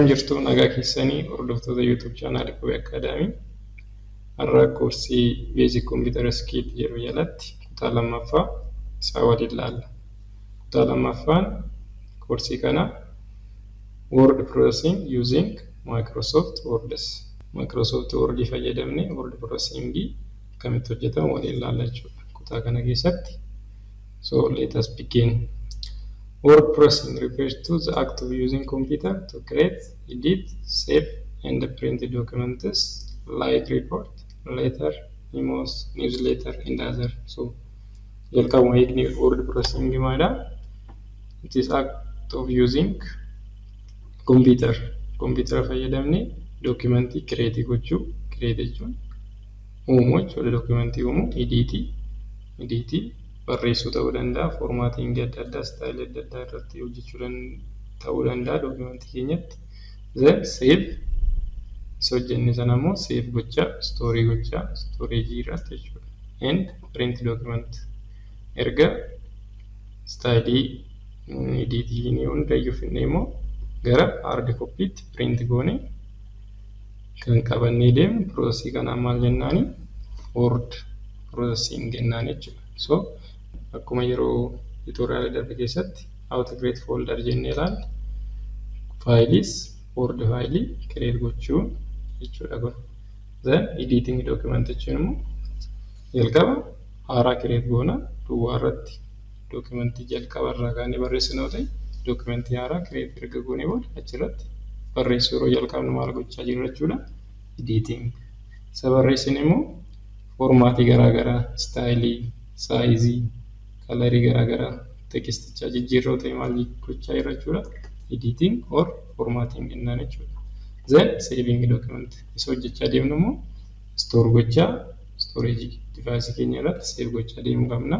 Jirtu nagaa keessanii hordoftoota YouTube channel Qubee Academy har'a koorsii Basic Computer Skill jedhu jalatti kutaa lammaffaa isaa waliin ilaalla. Kutaa lammaffaan koorsii kana Word Processing using Microsoft Words. Microsoft Word fayyadamnee Word Processing akkamitti hojjetamu waliin ilaalla jechuudha. Kutaa kana keessatti so let us begin. Word processing refers to the act of using computer to create, edit, save, and print documents like report, letter, memos, newsletter, and other. So, word processing it is act of using computer. Computer fayyadamne document create gochuu, create jechuun uumuu jechuudha. Document uumuu, edit barreessuu ta'uu danda'a, formatting adda addaa, style adda addaa irratti hojjechuu ta'uu danda'a documentii keenyatti. Then save hojjenne sana immoo save gochaa, storage gochaa, storage irratti jechuudha. And print document erga style editing hundayyuu finne immoo gara hard copy print goone kan qabannee deemnu process kana maal jennaani word processing jennaan jechuudha. So akkuma yeroo tutorial darbe keessatti how to create folder jennee ilaalla. Files word file create gochuu jechuudha kun. Then editing document jechuun immoo jalqaba haaraa create goona duwwaa irratti documentii jalqaba irraa kaanee barreessinoo ta'e documentii haaraa create erga goonee booda achirratti barreessuu yeroo jalqabnu maal gochaa jirra jechuudha. Editing isa barreessine immoo formatii garaagaraa style size colorii garaagaraa tekstichaa jijjiirroo ta'e maal gochaa jirra jechuudha. Editing or formatting jennaan jechuudha. Then saving document isa hojjechaa deemnu immoo store gochaa storage device keenya irratti save gochaa deemuu qabna.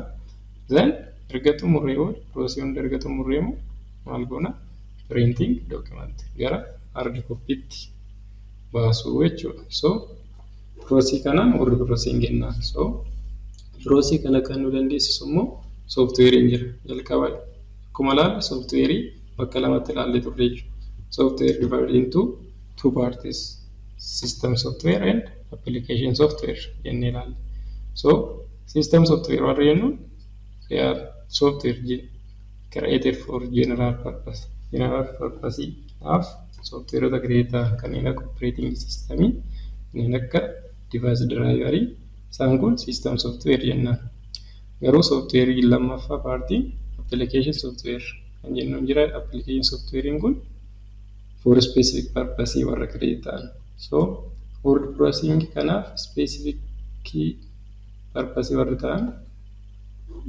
Then erga xumurree booda process hunda erga xumurree immoo maal goona printing document gara hard copytti baasuu jechuudha. So process kana word processing jennaan. So process kana kan nu dandeessisu immoo software jira. Jalqaba akkuma ilaalla software bakka lamatti ilaallee turre jechuudha. Software divided into two parts, system software and application software jennee ilaalla. So system software warra jennuun they are software created for general purpose. General purpose of software creator kanneen akka operating system, kanneen akka device driver isaan kun system software jennaan. Garuu software lammaffaa paartii application software kan jennuun jira. Application software kun for specific purpose warra create ta'an. So word processing kanaaf specific purpose warra ta'an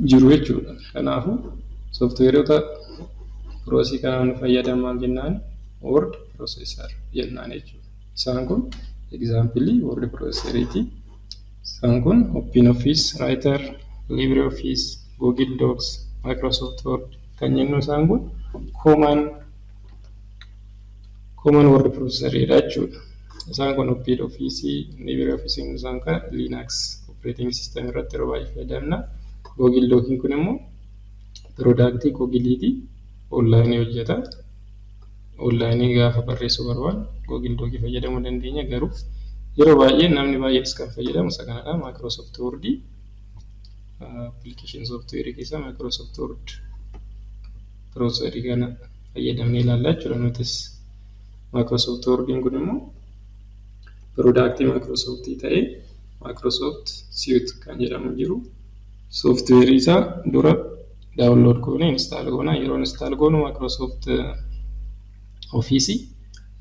jiru jechuudha. Kanaafu softwareota processing kanaan fayyadaman jennaan word processor jennaan jechuudha. Isaan kun example word processor isaan kun OpenOffice, Writer, LibreOffice, Google Docs, Microsoft Word kan jennu isaan kun common word processor jechuudha. Isaan kun OpenOffice, LibreOffice isaan kan Linux operating system irratti yeroo baay'ee fayyadamna. Google Docs kun immoo product Google'ti online hojjeta. Online gaafa barreessuu barbaadu Google Docs fayyadamuu dandeenya. Garuu yeroo baay'ee namni baay'een kan fayyadamu isa kanadha. Microsoft Word application software keessa Microsoft Word processor kana fayyadamnee ilaallaa jechuudha. Nutis Microsoft Word kun immoo product Microsoft ta'ee Microsoft Suite kan jedhamu jiru. Software isaa dura download goone install goona. Yeroo install goonu Microsoft Office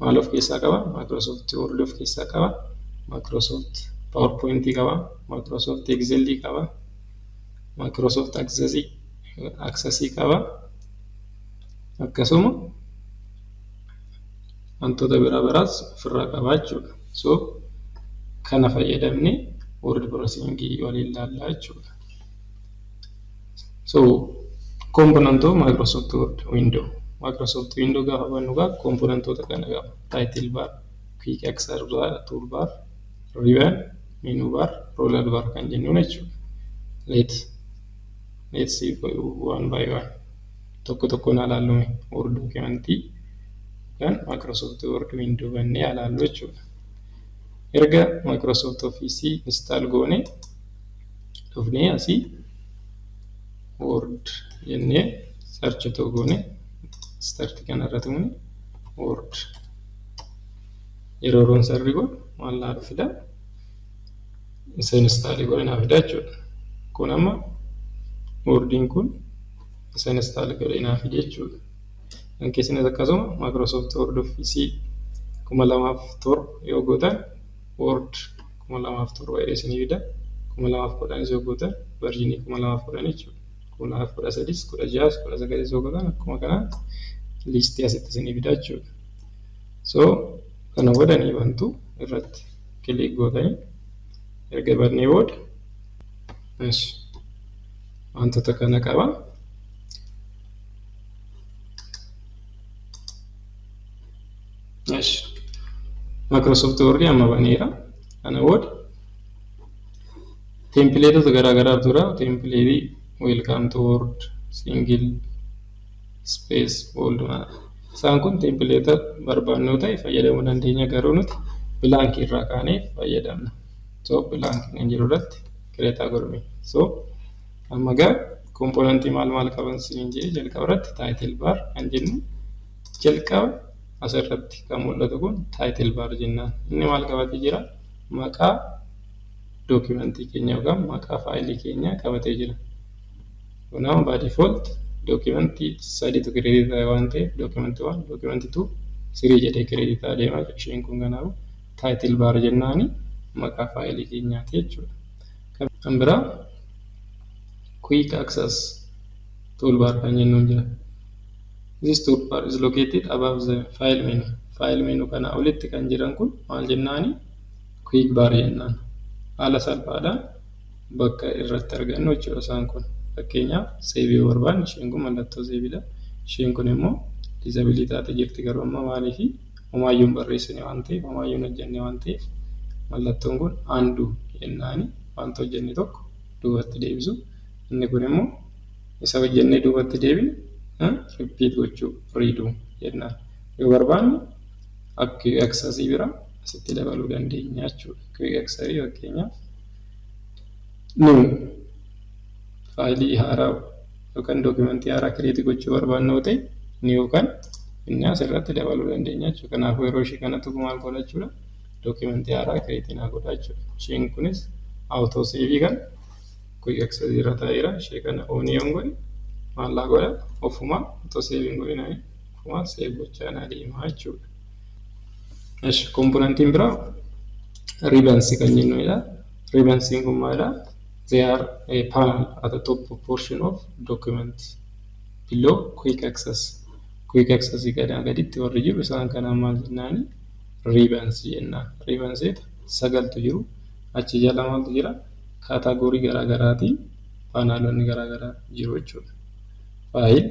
maal of keessaa qaba? Microsoft Word of keessaa qaba. Microsoft PowerPoint qaba. Microsoft Excel qaba. Microsoft Access qaba. Akkasuma wantoota biraas ofirraa qaba jechuudha. So kana fayyadamne word processing waliin ilaallaa jechuudha. So component of Microsoft Word window. Microsoft Window gaafa bannu componentota kana qaba. Title bar, quick access bar, toolbar, ribbon, menu bar, roller bar kan jennuun jechuudha. Let's see one by one. Tokko tokkoon ilaallume Word documentii kan Microsoft Word window bannee ilaallu jechuudha. Erga Microsoft Office install goone dhufnee asii Word jennee search goone start kanarra tumne Word yeroo roon sarri godhu maal naa fida isa install godhe naa fida jechuudha. Kun amma Wordiin kun isa install godhe naa fida jechuudha. Kan keessatti akkasuma Microsoft Word Office 2007 yoo gootan Word 2007 jedhee isinii fida. 2010 yoo gootan version 2010 jechuudha. 2013, 16, 19 yoo gootan akkuma kana listii asitti isinii fida jechuudha. So kana godhanii wantu irratti kilik gootanii erga bannee booda wantoota kana qaba. Microsoft Word amma baneera. Kana booda templateota garaagaraa tura. Template welcome to Word single space bold. Isaan kun template barbaannu ta'e fayyadamuu dandeenya, garuu nuti blank irraa kaanee fayyadamna. So blank kan jiru irratti create godhame. So amma gaa component maal qaban siin jedhee jalqaba irratti title bar kan jennu jalqaba asirratti kan mul'atu kun title bar jennaan. Inni maal qabatee jira? Maqaa dookimentii keenya yookaan maqaa faayilii keenya qabatee jira. Kunaaf by default dookimentii sadiitu kireedit waan ta'eef dookimentii 1, dookimentii 2, 3 jedhee kireedit adeema. Isheen kun kanaaf title bar jennaani maqaa faayilii keenyaati jechuudha. Kan biraa quick access toolbar kan jennuun jira. This toolbar is located above the file menu. File menu kana olitti kan jiran kun maal jennaani? Quick bar jennaan. Haala salphaadhaan bakka irratti argannu jechuudha isaan kun. Fakkeenyaaf save barbaanne isheen kun mallattoo saveedha. Isheen kun immoo disability taate jirti, garuu amma maaliif homaayyuu barreessine waan ta'eef homaayyuu hojjenne waan ta'eef mallattoon kun undo jennaani wanta hojjenne tokko duubatti deebisu. Inni kun immoo isa hojjennee duubatti deebine repeat gochuu redo jennaan. Yoo barbaanne akka access bira asitti dabaluu dandeenya jechuudha. Quick access fakkeenyaaf new faayilii haaraa yookaan dookimentii haaraa kireetii gochuu barbaannu ta'e new kan inni asirratti dabaluu dandeenya jechuudha. Kanaafuu yeroo ishee kanatti maal godha jechuudha? Dookimentii haaraa kireetii naa godha jechuudha. Isheen kunis auto save kan quick access irra taa'eera. Ishee kana on yoon godhe maal laa godha? Ofuma auto save godhinaan ofuma save gochaa naa deema jechuudha. Komponentiin biraa ribbons kan jennuudha. Ribbons kun maalidha? They are a panel at the top portion of document below quick access. Quick access gaditti warri jiru isaan kana maal jennaani? Ribbons jennaan. Ribbons sagaltu jiru. Achi jala maaltu jira? Kaataagorii garaagaraatiin paanaalonni garaagaraa jiru jechuudha. File,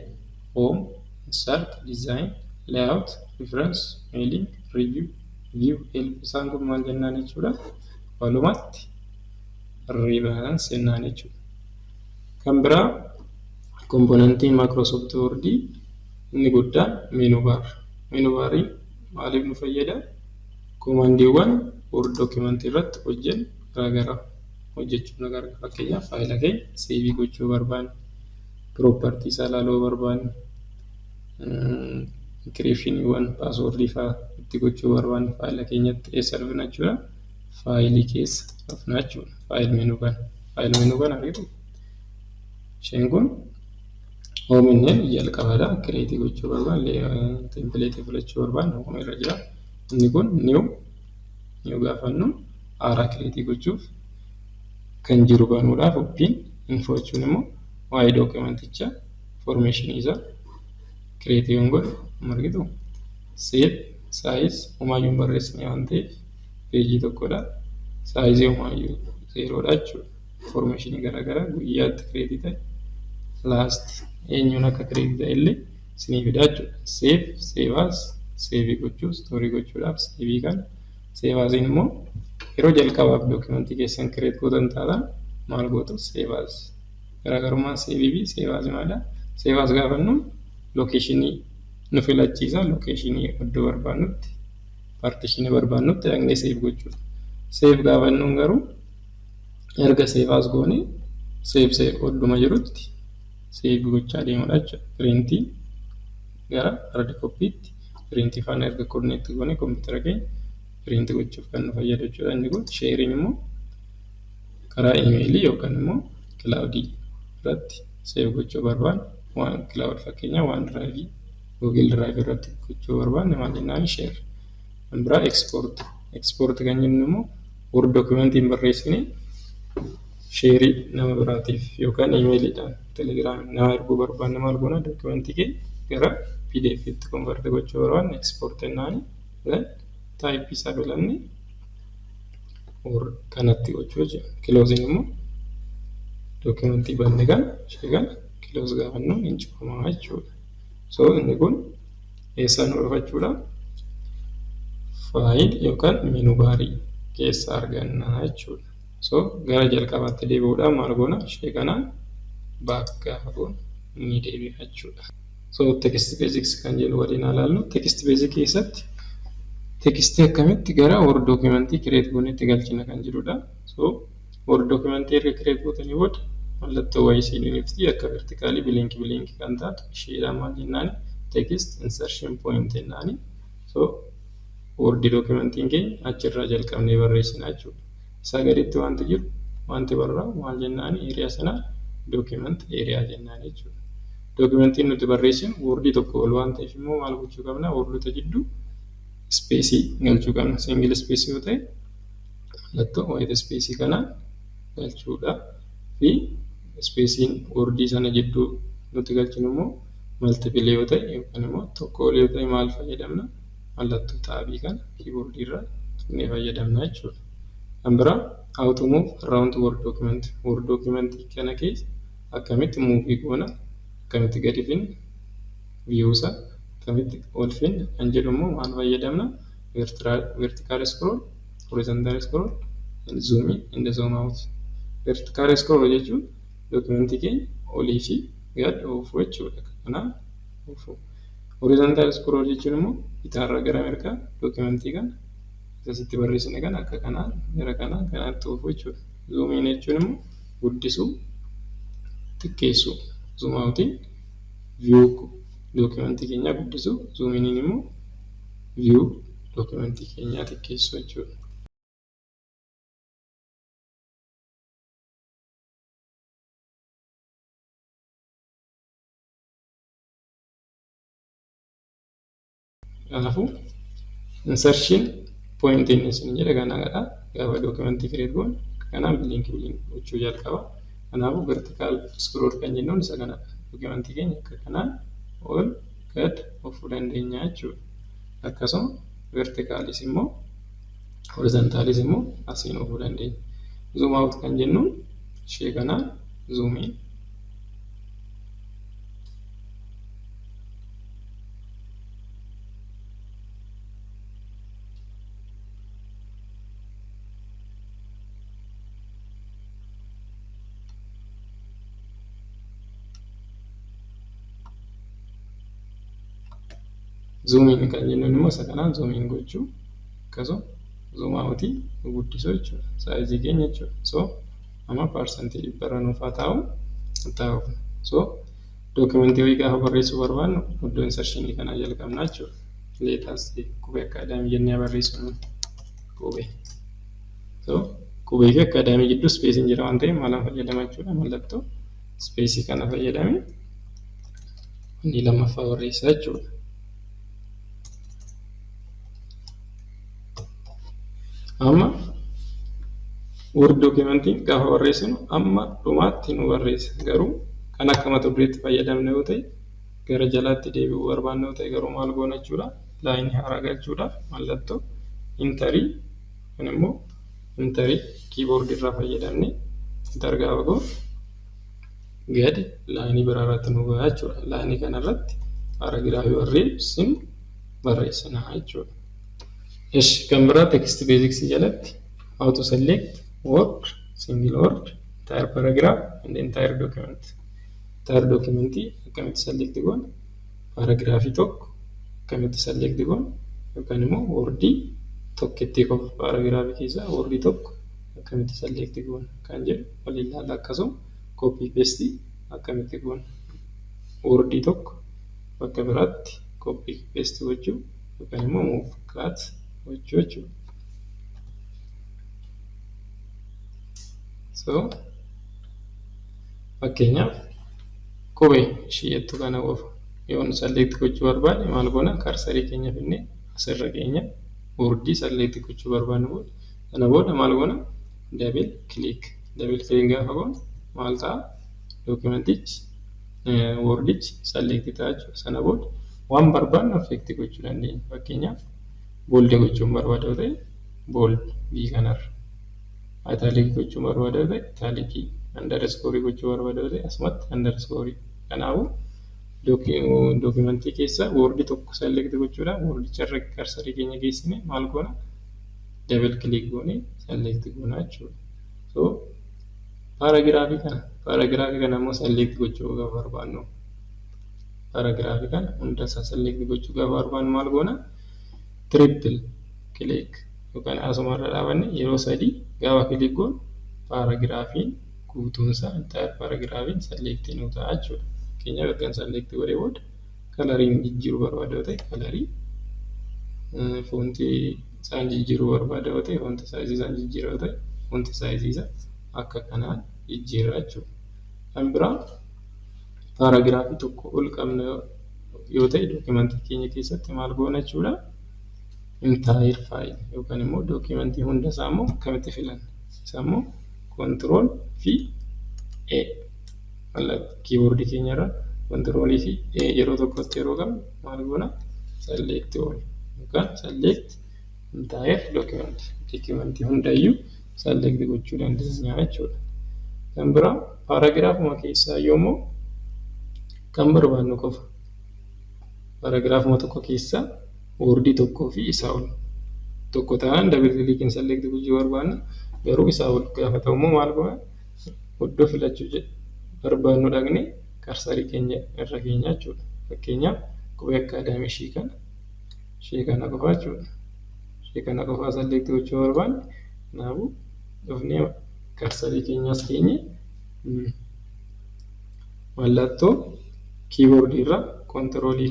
home, insert, design, layout, reference, mailing, review, view, help. Isaan kun maal jennaan jechuudha? Walumatti ribbons jennaan jechuudha. Kan biraa komponentii Microsoft Word inni guddaan menu bar. Menu bariin maaliif nu fayyada? Komandiiwwan Word document irratti hojjennu garaagaraa hojjechuuf nu gargaara. Fakkeenyaaf faayila keenya save gochuu barbaanne, propertii isaa ilaaluu barbaanne, encryptioniiwwan paaswordii fa'aa itti gochuu barbaanne faayila keenyatti eessa dhufna jechuudha? Faayilii keessa dhufna jechuudha. Faayil menu kan argitu isheen kun oomishneen jalqabaadha. Kireetii gochuu barbaanne, template filachuu barbaanne home irra jira. Inni kun new gaafannu haaraa kireetii gochuuf kan jiru banuudhaaf oppiin info jechuun immoo waa'ee dookimenticha information isaa kireetii yoon godhu argitu save size homaayyuun barreessine waan ta'eef peejii tokkodha. Saayizii homaayyuu zeeroodha jechuudha. Information garaagaraa guyyaatti kireetii ta'e last eenyuun akka kireetii ta'e illee isinii fidaa jechuudha. Save gochuu story gochuudhaaf save kan save as immoo yeroo jalqabaaf dookimentii keessan kireet gootan taatan maal gootu save as. Garaagarummaan save fi save as maalidha? Save as gaafannu lokeeshinii nu filachiisa lokeeshinii iddoo barbaannutti paartishinii barbaannutti dhaqnee seef gochuudha. Seef gaafannuun garuu erga seef as goone seef odduma jirutti seef gochaa deemudha jechuudha. Piriintii gara hard koppiitti piriintii faana erga koordineetti goone kompiitara keenya piriintii gochuuf kan nu fayyadu jechuudha. Inni kun sheeriin immoo karaa imeelii yookaan immoo kilaawudii irratti seef gochuu barbaanne waan kilaawud fakkeenyaa waan diraayivii Google Drive irratti gochuu barbaanne maal jennaan sheer. Kan biraa ekspoort kan jennu immoo word dokumentiin barreessine sheerii nama biraatiif yookaan imeeliidhaan telegiraamiin nama erguu barbaanne maal goona dokumentii kee gara PDF itti konvert gochuu barbaanne ekspoort jennaani taayipii isaa filanne kanatti gochuu jechuudha. Kilooziin immoo dokumentii banne kan sheekan kiloos gaafannu hin cufamaa jechuudha. So inni kun eessaa nu dhufachuudha? Faayil yookaan meenuu baarii keessa argannaa jechuudha. So gara jalqabaatti deebi'uudhaan maal goona? Sheekanaan bakka goona ni deebi'a jechuudha. So text basics kan jedhu waliin ilaallu text basic keessatti tekstii akkamitti gara word dokumentii kireet goonetti galchina kan jedhudha. So word dokumentii erga kireet gootanii booda mallattoo wayii siinifti akka vertikaalii biliinki kan taatu isheedhaan maal jennaani text insertion point jennaani. So word dokumentiin keenya achirraa jalqabnee barreessina jechuudha. Isaa gaditti wanti jiru wanti barraa maal jennaani eriyaa sana document eriyaa jennaan jechuudha. Dokumentiin nuti barreessinu wordii tokko ol waan ta'eef immoo maal gochuu qabna? Wordota jidduu ispeesii galchuu qabna. Singil ispeesii yoo ta'e mallattoo white ispeesii kana galchuudha. Fi ispeesiin wordii sana jidduu nuti galchinu immoo maltipil yoo ta'e yookaan immoo tokko ol yoo ta'e maal fayyadamna? Mallattoo taabii kana kiiboordii irraa ni fayyadamna jechuudha. Kan biraa how to move around word document. Word document kana keessa akkamitti muuvii goona? Akkamitti gadi finna? Viewsa akkamitti ol finna? Kan jedhu immoo maal fayyadamna? Vertical scroll, horizontal scroll, and zoom in and zoom out. Vertical scroll jechuun dokumentii keenya olii fi gad oofuu jechuudha. Kanaaf oofuu. Horizontal scroll jechuun immoo bitaarraa gara mirgaa dokumentii kana asitti barreessine kan akka kanaan gara kanaatti oofuu jechuudha. Zoom in jechuun immoo guddisuu, xiqqeessuu. Zoom outiin view dokumentii keenyaa guddisuu, zoom in immoo view dokumentii keenyaa xiqqeessuu jechuudha. Kanaafuu insertion point inni isin jedha kanadha. Gaafa dokumentii kireet goone kanaan biliinki gochuu jalqaba. Kanaafuu vertical scroll kan jennuun isa kanadha. Dokumentii keenya akka kanaan ol gad oofuu dandeenya jechuudha. Akkasuma vertikaalis immoo horizontaalis immoo asiin oofuu dandeenya. Zoom out kan jennuun ishee kanaan zoom in. Zoom in kan jennuun immoo isa kanaan zoom in gochuu akkasuma zoom out guddisuu jechuudha. Saayizii keenya jechuudha. So amma parsantii dhibbarra nuuf haa ta'u. So dokumentii wayii gaafa barreessuu barbaannu iddoo insershinii kanaa jalqabnaa jechuudha. Leetaas qubee akkaadaamii jennee barreessinu qubee. So qubee fi akkaadaamii gidduu ispeesiin jira waan ta'eef maal fayyadama jechuudha. Mallattoo ispeesii kana fayyadamee inni lammaffaa barreessaa jechuudha. Amma word dokumentiin gaafa barreessinu amma dhumaatti nu barreessa. Garuu kan akka mata dureetti fayyadamne yoo ta'e gara jalaatti deebi'uu barbaanne yoo ta'e garuu maal goona jechuudha. Laayinii haaraa galchuudhaaf mallattoo intarii kun immoo intarii kiiboordii irraa fayyadamne intar gaafa goonu gadi laayinii biraa irratti nu gahaa jechuudha. Laayinii kanarratti paaragiraafii barreessinu barreessinaa jechuudha. Kan biraa text basics jalatti how to select word, single word, entire paragraph and entire document. Entire document akkamitti select goona? Paragraafii tokko akkamitti select goona yookaan immoo wordii tokkitti qofa paragraafii keessaa wordii tokko akkamitti select goona kan jedhu waliin ilaalla. Akkasuma copy paste akkamitti goona wordii tokko bakka biraatti copy paste gochuu yookaan immoo move cut gochuu jechuudha. So fakkeenyaaf qubee isheettu kana qofa yoon select gochuu barbaade maal goona karsarii keenya finnee asirra keenya wordii select gochuu barbaadnu booda sana booda maal goona double click gaafa goona maal ta'a dokumentichi wordichi select ta'a jechuudha. Sana booda waan barbaadnu affect gochuu dandeenya. Fakkeenyaaf bold gochuun barbaada ta'e bold bii kanarra italic gochuu barbaada ta'e italic underscore gochuu barbaada ta'e asumatti underscore. Kanaafuu dokumentii keessa wordii tokko select gochuudhaan wordicha irra karsarii keenya geessine maal goona double click goone select goona jechuudha. So paragraafii kana immoo select gochuu gaafa barbaannu paragraafii kana hunda isaa select gochuu gaafa barbaannu maal goona triple click yookaan asuma irra dhaabanne yeroo sadii gaafa click goonu paragraafiin guutuun isaa entire paragraafiin select nu ta'a jechuudha. Fakkeenyaaf erga select godhee booda kalariin jijjiiruu barbaada ta'e kalarii foontii isaan jijjiiruu barbaada ta'e foontii saayizii isaan jijjiiruu ta'e foontii saayizii isaa akka kanaan jijjiirraa jechuudha. Kan biraa paragraafii tokko ol qabna yoo ta'e dokumentii keenya keessatti maal goona jechuudha entire file yookaan immoo dokumentii hunda isaa immoo akkamitti filanna isa immoo control fi A keyboardii keenya irra control fi A yeroo tokkotti yeroo qabnu maal goona select all yookaan select entire dokumentii hundayyuu select gochuu dandeenya jechuudha. Kan biraa paragraafuma keessaa yoommoo kan barbaannu qofa paragraafuma tokko keessaa wordii tokkoo fi isaa ol tokko ta'an double click select gochuu barbaanna garuu isaa ol gaafa ta'u immoo maal goona iddoo filachuu barbaannu dhaqne karsarii keenya irra keenya jechuudha. Fakkeenyaaf qubee akkaadaamii ishee kana qofa jechuudha. Ishee kana qofa select gochuu barbaanne kanaafuu dhufnee karsarii keenyas keenye mallattoo keyboardii irra controlii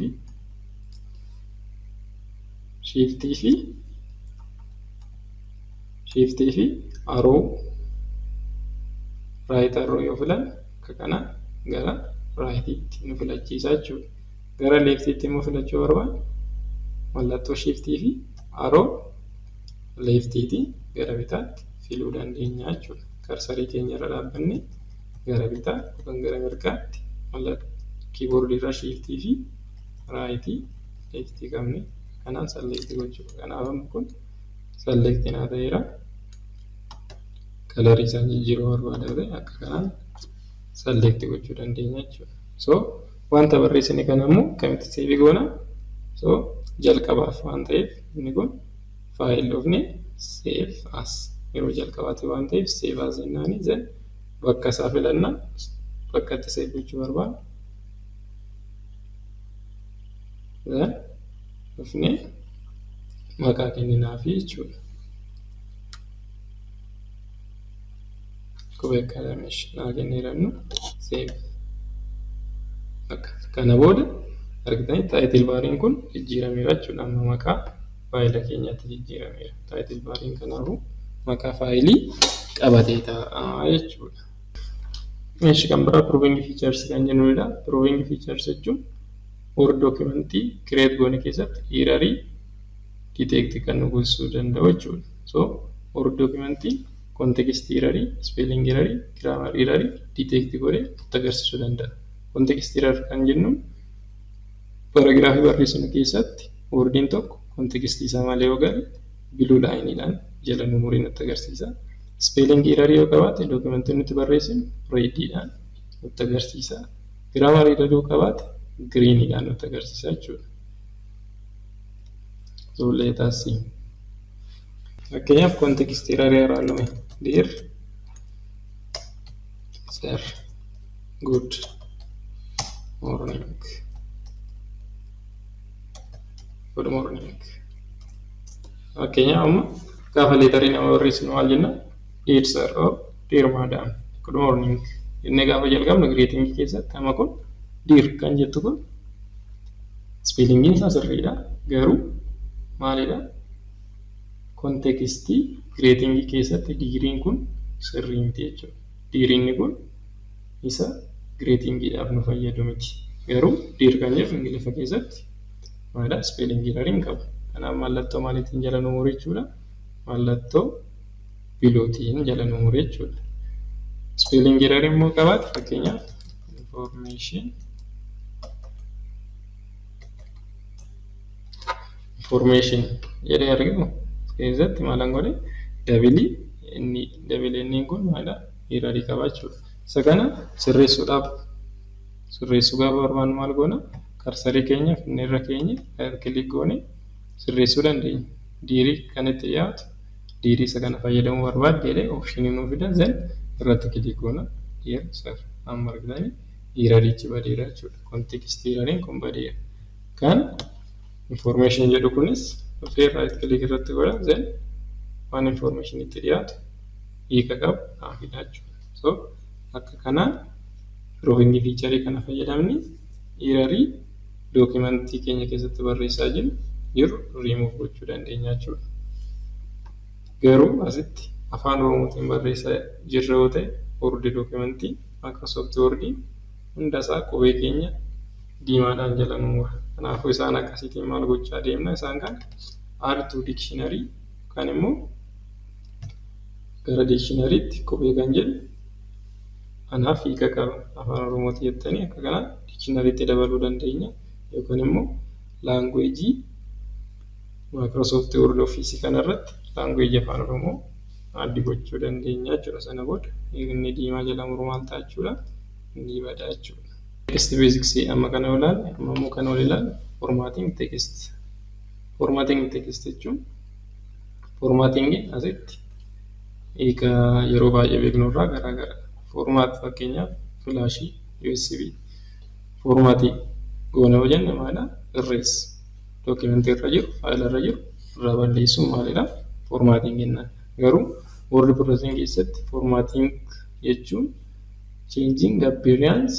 fi shiftii fi arrow right arrow yoo filan akka kana gara rightiitti nu filachiisa jechuudha. Gara leftiitti immoo filachuu barbaanne mallattoo shiftii fi arrow leftiitti gara bitaatti filuu dandeenya jechuudha. Karsarii keenya irra dhaabbanne gara bitaa yookaan gara mirgaatti mallattoo keyboardii irra shiftii fi rightii leftii qabne kanaan select gochuudha. Kanaaf kun select naa ta'eera. Kalarii isaan jijjiiruu barbaada ta'e akka kanaan select gochuu dandeenya jechuudha. So wanta barreessine kana immoo akkamitti save goona? So jalqabaaf waan ta'eef inni kun file dhufne save as yeroo jalqabaati waan ta'eef save as jennaani then bakka isaa filanna bakka itti save gochuu barbaadu. Then dhufne maqaa kenninaafi jechuudha. Qubee akkaadaamii naa kenneerannu save. Kana booda argitanii title baariin kun jijjiirameera jechuudha. Amma maqaa faayila keenyaatti jijjiirameera. Title baariin kanaafuu maqaa faayilii qabatee ta'a jechuudha. Meeshii kan biraa proving features kan jennudha. Proving features jechuun word documentii create goone keessatti errorii detect kan nu gochuu danda'u jechuudha. So word documentii context errorii, spelling errorii, grammar errorii detect godhee nutti agarsiisuu danda'a. Context error kan jennuun paragraafii barreessinu keessatti wordiin tokko context isaa malee yoo gale blue line'idhaan jala umurii nutti agarsiisa. Spelling error yoo qabaate dokumentii nuti barreessinu red'idhaan nutti agarsiisa. Grammar error yoo qabaate green'idhaan nutti agarsiisa jechuudha. So let us see. Fakkeenyaaf context error ilaalume dear sir good morning good morning. Fakkeenyaaf amma gaafa leetarii nama barreessinu maal jenna? Dear sir or dear madam. Good morning. Jennee gaafa jalqabnu greeting keessatti amma kun dear kan jettu kun spellingiin isaa sirriidha. Garuu maalidha? Kontekstii greeting keessatti diiriin kun sirrii miti jechuudha. Diiriin kun isa greetingiidhaaf nu fayyadu miti. Garuu dear kan jedhu Ingiliffa keessatti maalidha? Spelling error qaba. Kanaaf mallattoo maaliitiin jala nu muru jechuudha? Mallattoo bilootiin jala nu muru jechuudha. Spelling error immoo qabaate fakkeenyaaf information jedhee argamu keessatti maalan godhe dabilii inni kun maalidha? Error qaba jechuudha. Isa kana sirreessuu gaafa barbaannu maal goona? Karsarii keenya finneerra keenya kilik goone sirreessuu dandeenya. Diirii kan itti dhiyaatu diirii isa kana fayyadamuu barbaadde jedhee opshinii nuuf fida zen irratti kilik goona. Dear sir amma argitanii errorichi badeera jechuudha. Kontekstii erroriin kun badeera. Kan information jedhu kunis dhufee right click irratti godha zen waan information itti dhiyaatu hiika qabu naafidha jechuudha. So akka kanaan drawing feature kana fayyadamni errorii dookimentii keenya keessatti barreessaa jiru remove gochuu dandeenya jechuudha. Garuu asitti afaan Oromootiin barreessaa jirra yoo ta'e Word dookimentii Microsoft Word hundasaa qubee keenya diimaadhaan jala nu mura. Kanaafuu isaan akkasiitiin maal gochaa deemna? Isaan kan add to dictionary kan immoo gara dictionarytti qubee kan jedhu anaaf hiika qaba. Afaan Oromooti jettanii akka kanaan dictionarytti dabaluu dandeenya yookaan immoo language Microsoft Word Office kanarratti language afaan Oromoo addi gochuu dandeenya jechuudha. Sana booda inni diimaa jala muru maal ta'a jechuudha? Inni badaa jechuudha. Text basics amma kana ilaalle amma immoo kana ol ilaalle formatting text. Formatting text jechuun formatting asitti hiika yeroo baay'ee beeknu irraa garaagara. Format fakkeenyaaf flashii USB formatii goone yoo jenne maalidha? Irreessa. Dookimentii irra jiru, faayila irra jiru irraa balleessuun maalidha? Formatting jennaan. Garuu Word processing keessatti formatting jechuun changing appearance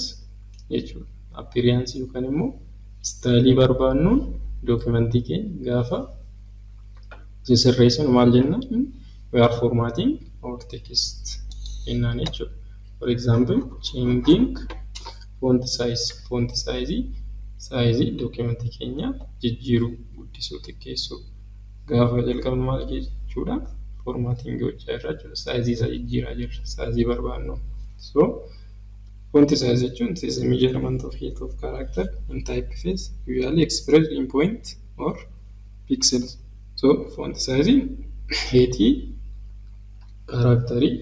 jechuudha. Appearance yookaan immoo istaayilii barbaannuun dookimentii keenya gaafa sirreessinu maal jenna? We are formatting our text jennaan jechuudha. For example, changing font size. Font size dookimentii keenya jijjiiruu, guddisuu, xiqqeessuu gaafa jalqabnu maal jechuudha? Formatting gochaa irra jechuudha. Size isa jijjiiraa jirra. Size barbaannu. So font size jechuun is a measurement of height of character in typeface usually expressed in point or pixels. So font size height kaaraakterii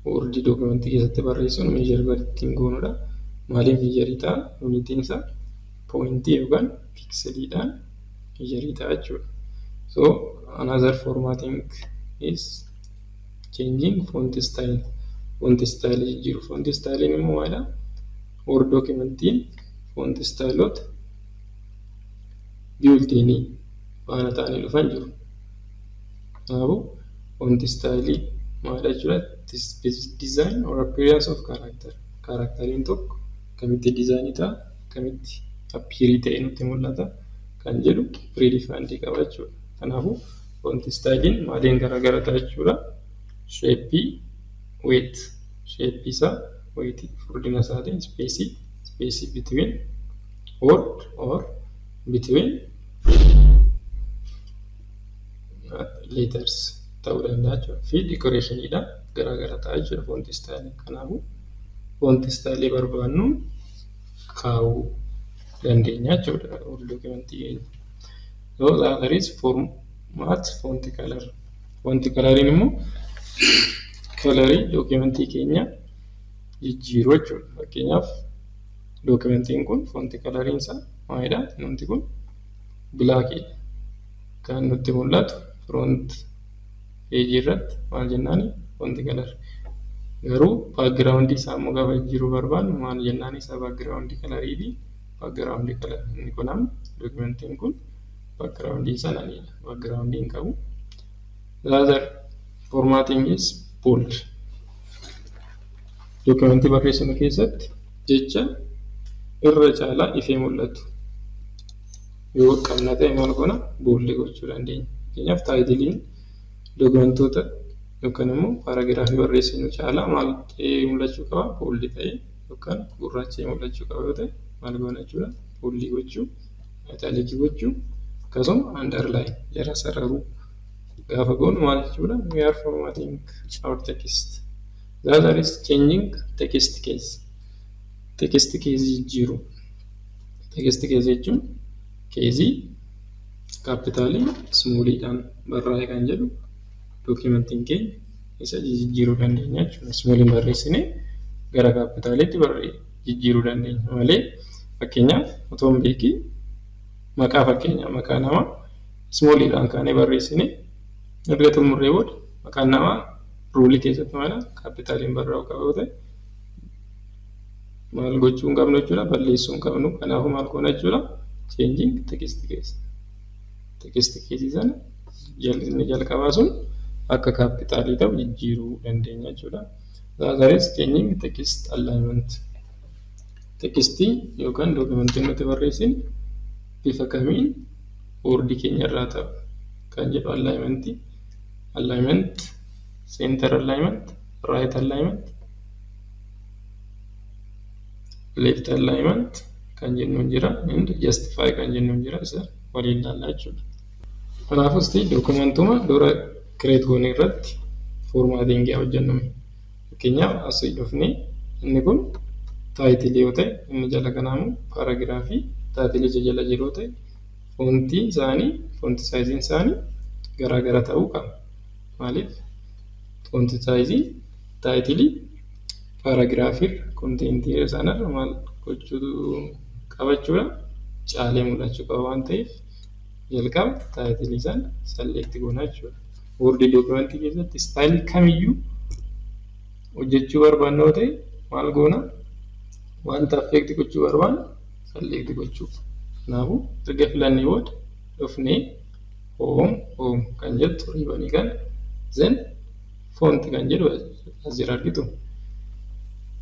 Word dookimentii keessatti barreessuun meeshaalee godhattiin goonudha. Maaliif meeshaalee ta'a? Unitiin isaa pointii yookaan pikseliidhaan meeshaalee ta'a jechuudha. So another formatting is changing font style. Font style jijjiiru. Font style immoo maalidha? Word dookimentiin font styleota built-in faana ta'anii dhufan jiru. Kanaafuu font style maalidha jechuudha? Design or appearance of character. Kaaraakteriin tokko kamitti diizaayinii ta'a, kamitti appiirii ta'e nutti mul'ata kan jedhu predefined qaba jechuudha. Kanaafuu font stylein maaliin garaagara ta'a jechuudha? Shape, weight. Shape isaa weight furdina isaatiin space between word or between letters ta'uu danda'a jechuudha. Fi decorationidhaan garaagara ta'a jechuudha font style. Kanaafuu font style barbaannu kaa'uu dandeenya jechuudha Word dookimentii keenya. So that is format font color. Font coloriin immoo kalarii dookimentii keenya jijjiiruu jechuudha. Fakkeenyaaf dookimentiin kun font coloriin isaa maalidha? Wanti kun blackidha. Kan nutti mul'atu front page irratti maal jennaani? Font color. Garuu background isaa immoo gaafa jijjiiruu barbaannu maal jennaani? Isaa background coloriiti. Background color inni kun amma dookimentiin kun background sananidha. Background hin qabu. The other formatting is bold. Documentii barreessinu keessatti jecha irra caalaa ifee mul'atu yoo qabna ta'e maal goona bold gochuu dandeenya. Fakkeenyaaf taayitiliin dokumentoota yookaan immoo paaraagiraafii barreessinu caalaa maal ta'ee mul'achuu qaba bold ta'ee yookaan gurraacha'ee mul'achuu qaba yoo ta'e maal goona jechuudha bold gochuu, italic gochuu akkasuma underline jara sararuu gaafa goonu maal jechuudha we are formatting our text. The other is changing text case. Text case jijjiiru. Text case jechuun keezii kaapitaalii smooliidhaan barraa'e kan jedhu dookimentiin keenya isa jijjiiruu dandeenya jechuudha. Smooliin barreessinee gara kaapitaaliitti jijjiiruu dandeenya malee fakkeenyaaf otoo hin beekiin maqaa namaa smooliidhaan kaanee barreessinee erga xumurree booda maqaan namaa ruulii keessatti maala kaapitaaliin barraa'uu qaba yoo ta'e maal gochuu hin qabnu jechuudha balleessuu hin qabnu. Kanaafuu maal goona jechuudha changing text case. Text case sana inni jalqabaa sun akka kaapitaalii ta'u jijjiiruu dandeenya jechuudha. The other is changing text alignment. Textii yookaan dookumentii nuti barreessine bifa kamiin boordii keenya irraa ta'u kan jedhu alignment, center alignment, right alignment, left alignment kan jennuun jira and justify kan jennuun jira isa waliin ilaallaa jechuudha. Kanaafuu dookumentuma dura create goone irratti formattingii hojjennu. Fakkeenyaaf asii dhufnee inni kun taayitilii yoo ta'e inni jala kanaamu paaraagiraafii taayitilicha jala jiru yoo ta'e foontii saayiziin isaanii garaagara ta'uu qaba. Maaliif? Foontii saayizii taayitilii paaraagiraafii konteentii isaanirra maal gochuu qabachuudha caalee mul'achuu qaba waan ta'eef jalqaba taayitilii sana select goona jechuudha. Word dookumentii keessatti istaayilii kamiyyuu hojjechuu barbaannu yoo ta'e maal goona wanta affeekti gochuu barbaannu select gochuu. Kanaafuu erga filannee booda dhufnee home kan jettu riibanii kan then font kan jedhu as jira argitu.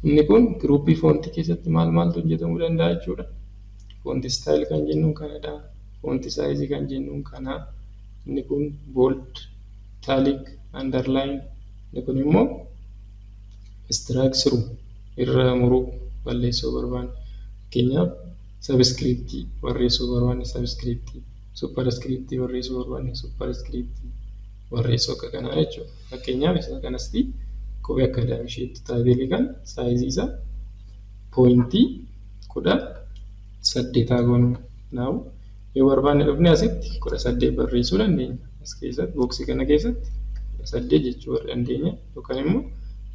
Inni kun giruuppii foontii keessatti maaltu hojjetamuu danda'a jechuudha. Foontii style kan jennuun kanadha. Foontii saayizii kan jennuun kana. Inni kun bold, italic, underline. Inni kun immoo strike irra muruu balleessuu barbaanne. Fakkeenyaaf subscriptii barreessuu barbaanne subscriptii, superscriptii barreessuu barbaanne superscriptii barreessuu akka kanaa jechuudha. Fakkeenyaaf isa kanasti kophee akkaadaamii isheetti taayitilii kan saayizii isaa pooyintii 18 goonu. Kanaafuu yoo barbaanne dhufne asitti 18 barreessuu dandeenya. As keessatti booksii kana keessatti 18 jechuu dandeenya yookaan immoo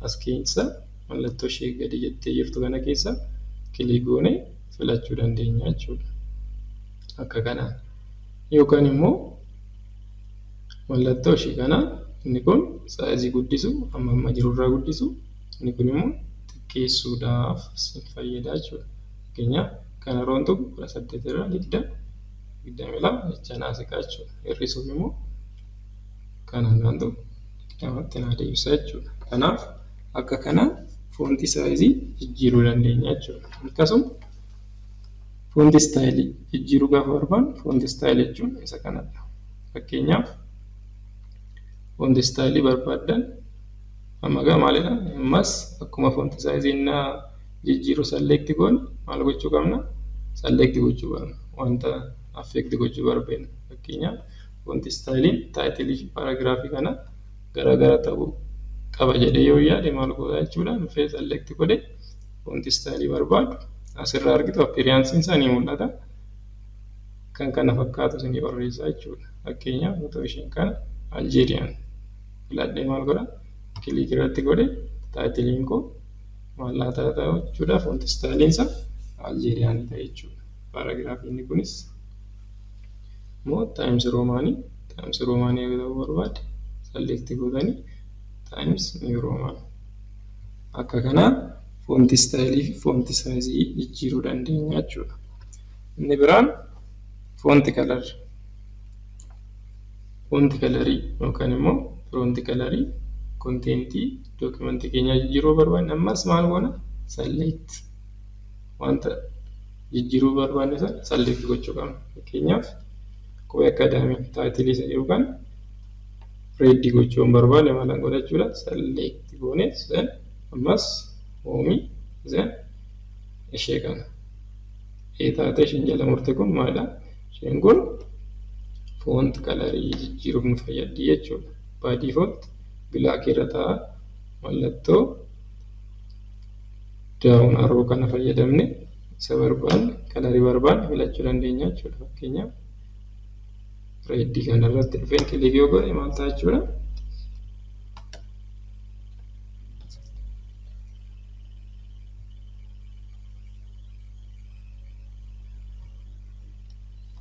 as keessa mallattoo ishee gadi jettee jirtu kana keessa kilik goonee filachuu dandeenya jechuudha. Akka kanaan yookaan immoo mallattoo ishee kana inni kun saayizii guddisu amma jirurraa guddisu inni kun immoo xiqqeessuudhaaf sin fayyada jechuudha. Fakkeenyaaf kana roon tokko 18 irraa 22 jecha naasiqaa jechuudha. Hir'isuuf immoo kanaan kan ta'u 20tti naa deebisa jechuudha. Kanaaf akka kanaan foontii saayizii jijjiiruu dandeenya jechuudha. Akkasuma foontii istaayilii jijjiiruu gaafa barbaannu foontii istaayilii jechuun isa kanadha. Fakkeenyaaf foontii istaayilii barbaaddan amma maalidha? Ammas akkuma foontii saayizii innaa jijjiiruu select goone maal gochuu qabna? Select gochuu qabna. Wanta affeekti gochuu barbaanne. Fakkeenyaaf foontii istaayiliin taayitilii paaraagiraafii kana garaagara ta'uu qaba jedhee yoo yaade maal godha jechuudha. Dhufee select godhe foontii istaayilii barbaadu asirraa argitu appeeriyaansiin isaa ni mul'ata. Kan kana fakkaatu isin barreessaa jechuudha. Fakkeenyaaf otoo isheen kana Aljeeriyaan filadhee maal godha? Kilik irratti godhe taayitiliin koo maal ta'aa jechuudha. Foontii istaayiliin isaa Aljeeriyaan ta'e jechuudha. Paaraagiraafiin kunis immoo Times Romaanii yoo ta'uu barbaade select godhanii Times New Roman. Akka kanaan foontii istaayilii fi foontii saayizii jijjiiruu dandeenya jechuudha. Inni biraan foontii kalar. fonti kalarii yookaan immoo fonti kalarii kontentii dookimentii keenyaa jijjiiruu barbaanne ammas maal goona select wanta jijjiiruu barbaanne sana select gochuu qabna. Fakkeenyaaf qubee akaadaamii taayitilii isa yookaan reeddi gochuun barbaanne maal godhachuudha select goone sen ammas hoomii sen ishee kana taate isheen jala murte kun maalidha isheen kun font kalarii jijjiiruuf nu fayyaddi jechuudha. By default black irra ta'a mallattoo down arrow kana fayyadamne isa barbaanne kalarii barbaanne filachuu dandeenya jechuudha. Fakkeenyaaf reeddi kana irratti dhufeen kilik yoo godhe maal ta'a jechuudha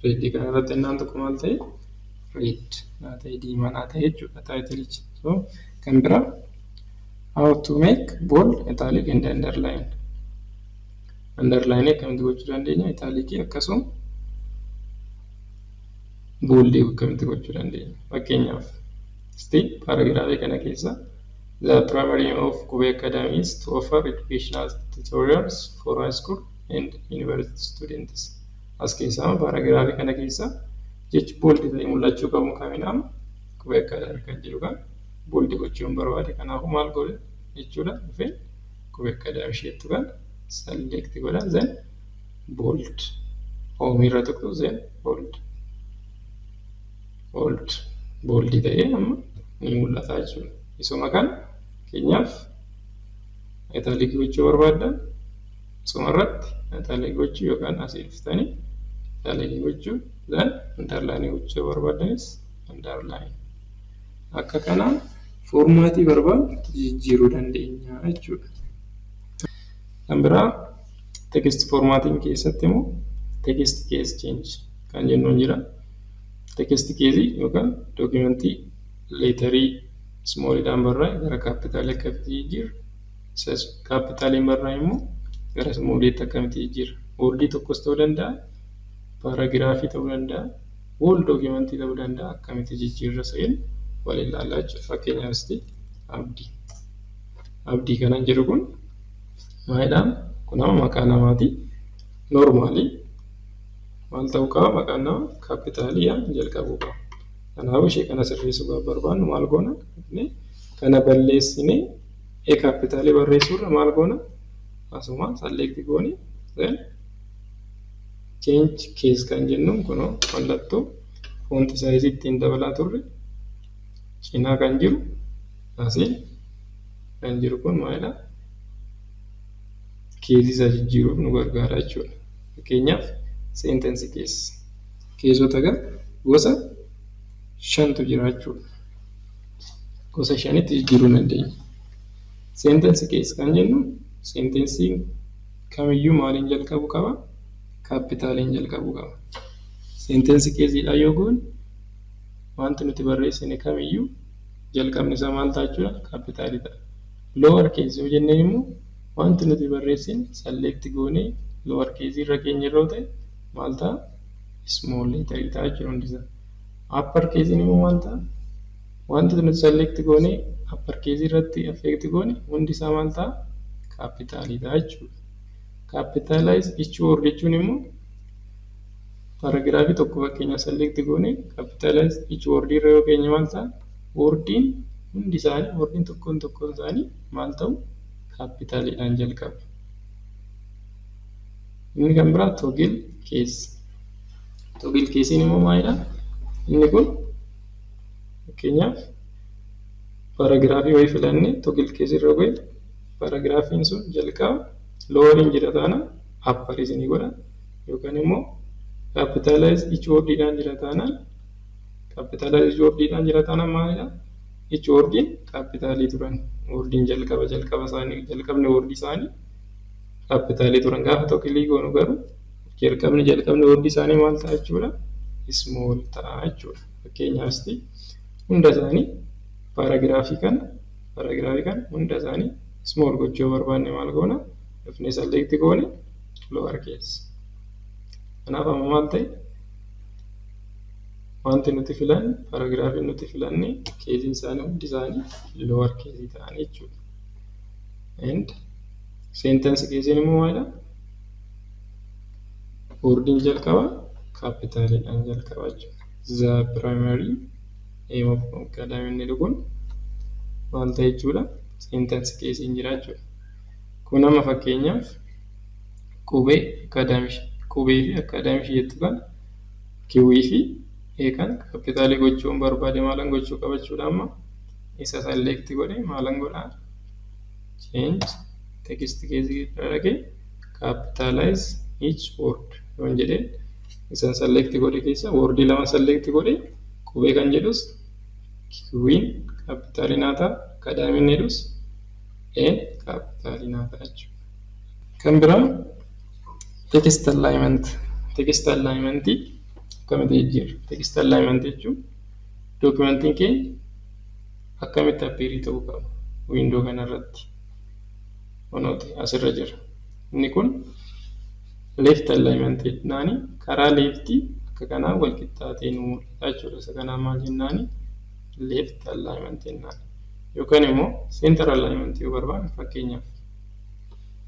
reeddi kana irratti innaan tokko maal ta'e red naa ta'e diimaa naa ta'e jechuudha taayitilichi. So kan biraa how to make bold italic and underline akkamitti gochuu dandeenya itaalikii akkasuma boldii akkamitti gochuu dandeenya. Fakkeenyaaf paragraafii kana keessa the primary aim of Qubee Academy is to offer educational tutorials for high school and university students. As keessaa paragraafii kana keessa jechi booldi ta'e mul'achuu qabu kaminaan Qubee Academy kan jedhu kan booldi gochuun barbaade kanaafuu maal godhe jechuudha dhufee Qubee Academy isheettu kan select godha then bold home irra tokko then bold ta'ee amma ni mul'ata jechuudha. Isuma kan keenyaaf italic gochuu barbaadan isuma irratti italic gochuu yookaan asii dhuftanii italic gochuu then underline gochuu barbaadanis underline akka kanaan foormaatii barbaadu jijjiiruu dandeenya jechuudha. Kan biraa text formatting keessatti immoo text case change kan jennuun jira. Text case yookaan dookimentii leetarii smoolidhaan barraa'e gara kaapitaalii akkamitti jijjiirra. Kaapitaaliin barraa'e immoo gara smooliitti akkamitti jijjiirra. Wordii tokkos ta'uu danda'a, paaraagiraafii ta'uu danda'a, whole dookimentii ta'uu danda'a akkamitti jijjiirra sa'in wal ilaalaa jechuudha. Fakkeenyaaf abdii kanan jedhu kun maalidhaan kun amma maqaa namaati. Normaalii maal ta'uu qaba maqaan nama kaapitaaliyaan jalqabuu qaba. Kanaafuu ishee kana sirreessuu barbaannu maal goona kana balleessinee kaapitaalii barreessuurra maal goona asuma select goone then change case kan jennuun kunoo mallattoo fonti saayizii ittiin dabalaa turre cinaa kan jiru asii kan jiru kun maalidha keezii isaa jijjiiruuf nu gargaara jechuudha. Fakkeenyaaf sentence case keessota gosa 5tu jira jechuudha. Gosa 5tti jijjiiruu dandeenya. Sentence case kan jennu sentensiin kamiyyuu maaliin jalqabu qaba? Kaapitaaliin jalqabu qaba. Sentence caseidha yoo goone wanti nuti barreessine kamiyyuu jalqabni isaa maal ta'a jechuudha? Kaapitaalii ta'a. Lower case yoo jenneen immoo wanti nuti barreessine select goonee lower case irra keenya yeroo ta'e maal ta'a? Small letter ta'a jechuudha hundi isaa. Upper case immoo maal ta'a? Wanti nuti select goonee upper case irratti affect goone hundi isaa maal ta'a? Kaapitaalii ta'a jechuudha. Capitalize each word jechuun immoo paragraafii tokko fakkeenya select goone capitalize each word irra yoo keenya maal ta'a? Wordiin hundi isaanii wordiin tokkoon isaanii maal ta'u? Kaapitaaliidhaan jalqabu. Inni kan biraa toggle case. Toggle case immoo maalidha? Inni kun fakkeenyaaf paragraafii wayii filannee toggle case irra goone paragraafiin sun jalqaba loweriin jira taana upper isinii godha yookaan immoo capitalize each wordidhaan jira taanaan capitalize each wordidhaan jira taanaan maalidha? Each wordiin kaapitaalii turan wordiin jalqabni wordii isaanii kaapitaalii turan gaafa tokkilii goonu garuu jalqabni wordii isaanii maal ta'a jechuudha? Small ta'a jechuudha. Fakkeenyaaf hunda isaanii paragraafii kana hunda isaanii small gochuu barbaanne maal goona? Dhufnee select goone lower case. Kanaaf amma maal ta'e? wanti nuti filanne paaraagiraafii nuti filanne keesiin isaanii hundi isaanii lower keesii ta'anii jechuudha. And sentence keesiin immoo maalidha? Wordiin jalqaba kaapitaaliidhaan jalqaba jechuudha. The primary aim of academy inni kun maal ta'e jechuudha? Sentence keesiin jira jechuudha. Kun amma fakkeenyaaf qubee fi akaadaamii jettu kan kiwii fi eekan kaapitaalii gochuun barbaade maalan gochuu qabachuudha amma isa select godhe maalan godhaa change text keesii irra dhaqee capitalize each word yoon jedhe isa select godhe keessa wordii lama select godhe qubee kan jedhus kiwiin kaapitaalii naata akaadaamiin jedhus n kaapitaalii naata jechuudha. Kan biraa text alignment akkamitti jijjiirra? Text alignment jechuun dookumentiin keenya akkamitti appearii ta'uu qaba wiindoo kanarratti onooti asirra jira. Inni kun left alignment jennaani karaa leftii akka kanaa wal qixxaatee nu mul'ata jechuudha. Isa kanaa maal jennaani left alignment jennaani yookaan immoo center alignment yoo barbaanne fakkeenyaaf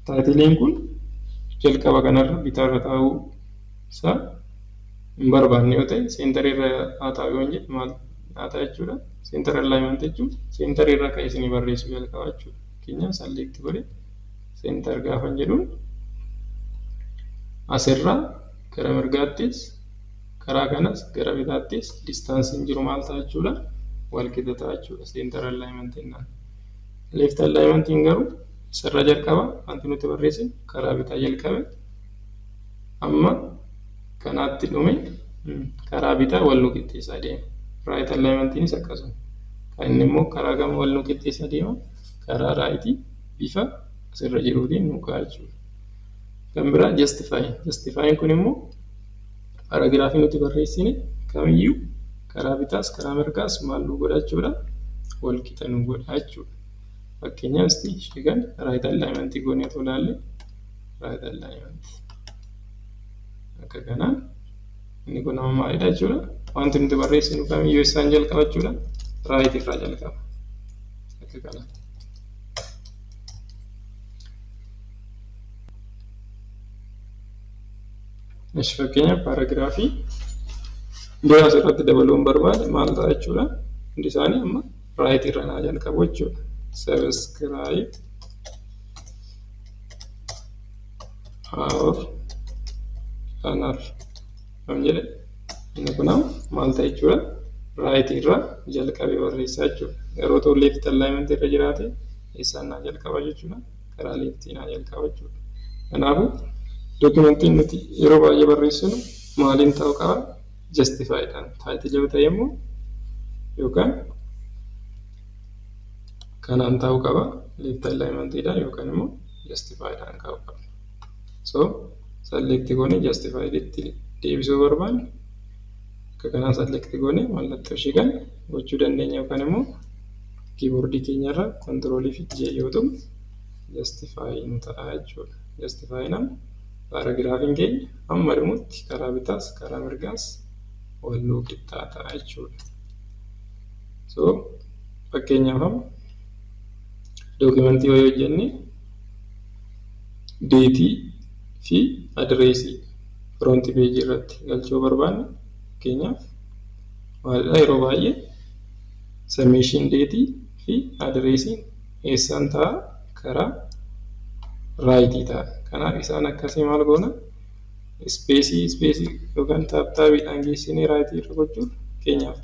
taayitiliin kun jalqaba kanarra bitaarra taa'uu isaa hin barbaanne yoo ta'e center irra haa taa'u yoo jedhe maal haa ta'a jechuudha. Center alignment jechuun center irra ka'ee isinii barreessuu jalqaba jechuudha. Fakkeenyaaf select godhe center gaafa jedhuun asirraa gara mirgaattis karaa kanas gara bitaattis distaansiin jiru maal ta'a jechuudha wal qixa ta'a jechuudha center alignment jennaan. Left alignment garuu sirra jalqaba wanti nuti barreessine karaa bitaa jalqabe amma kanaatti dhume karaa bitaa wal nu qixxeessaa deema. Right alignmentiinis akkasuma. Kan inni immoo karaa gama wal nu qixxeessaa deema karaa raayitii bifa asirra jiruutiin nu ka'a jechuudha. Kan biraa justifying kun immoo paaraagiraafii nuti barreessine kamiyyuu karaa bitaas karaa mirgaas maal nu godha jechuudha wal qixa nu godha jechuudha. Fakkeenyaaf ishee right alignment goonee otoo ilaalle right alignment akka kanaan inni kun amma maalidha jechuudha wanti nuti barreessinu kamiyyuu isaan jalqaba jechuudha right irraa jalqaba akka kanaan. Ishi fakkeenyaaf paaraagiraafii biraa asirratti dabaluun barbaade maal ta'a jechuudha hundi isaanii amma right irra naa jalqabu jechuudha. Subscribe our channel kan jedhe inni kun maal ta'a jechuudha right irra jalqabee barreessaa jechuudha. Garuu ta'u left alignment irra jiraate eessaan naa jalqaba jechuudha karaa leftii naa jalqaba jechuudha. Kanaafuu dookumentiin nuti yeroo baay'ee barreessinu maaliin ta'uu qaba justifiedhaan taayitilii yoo ta'e immoo yookaan kanaan ta'uu qaba left alignmentidhaan yookaan immoo justifiedhaan ta'uu qaba. So select goone justified itti deebisuu barbaanne akka kanaan select goone mallattoo ishee kan gochuu dandeenya yookaan immoo kiiboordii keenyarra control fi J yoo ta'u justify nu ta'a jechuudha. Justify nam paaraagiraafiin keenya amma dhumutti karaa bitaas karaa mirgaas wal nu qixxaataa jechuudha. So fakkeenyaaf dookumentii yoo hojjenne deetii fi adireesii front page irratti galchuu barbaanne fakkeenyaaf maalidha yeroo baay'ee submission deetii fi adireesiin eessaan ta'a karaa raayitii ta'a. Kanaaf isaan akkasii maal goona ispeesii yookaan taaptaabiidhaan geessinee raayitii irra gochuun fakkeenyaaf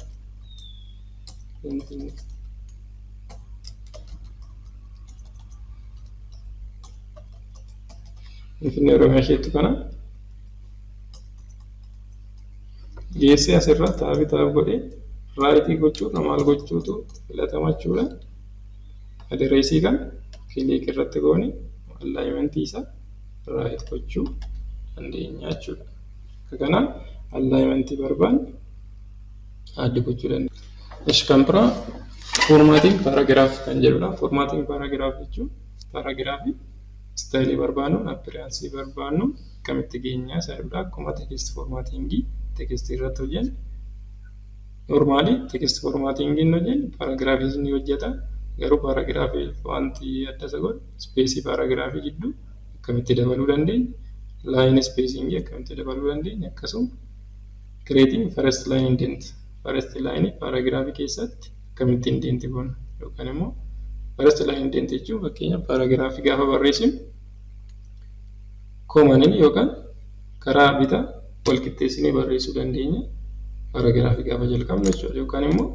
Finfinnee Oromiyaa isheettu kana geessee asirra taap godhee raayitii gochuudha maal gochuutu filatama jechuudha. Adireesii kan kilik irratti goone alignmentii isaa raayit gochuu dandeenya jechuudha. Akka kanaan alignmentii barbaanne adda gochuu dandeenya. Ishi kan biraa formatting paragraph kan jedhudha. Formatting paragraph jechuun paragraafii staayilii barbaannu appearaansii barbaannu akkamitti geenyaa isa jedhudha. Akkuma text formattingii text irratti hojjennu Normally text formatting inni hojjennu paragraafii ni hojjeta. Garuu paragraafii wanti adda isa godhu space paragraafii jidduu akkamitti dabaluu dandeenya, line spacing akkamitti dabaluu dandeenya, akkasuma creating first line indent, first line paragraafii keessatti akkamitti indent goona yookaan immoo first line indent jechuun fakkeenyaaf paragraafii gaafa barreessinu koomaniin yookaan karaa bitaa wal qixxeessinee barreessuu dandeenya. Paragraafii gaafa jalqabnu jechuudha yookaan immoo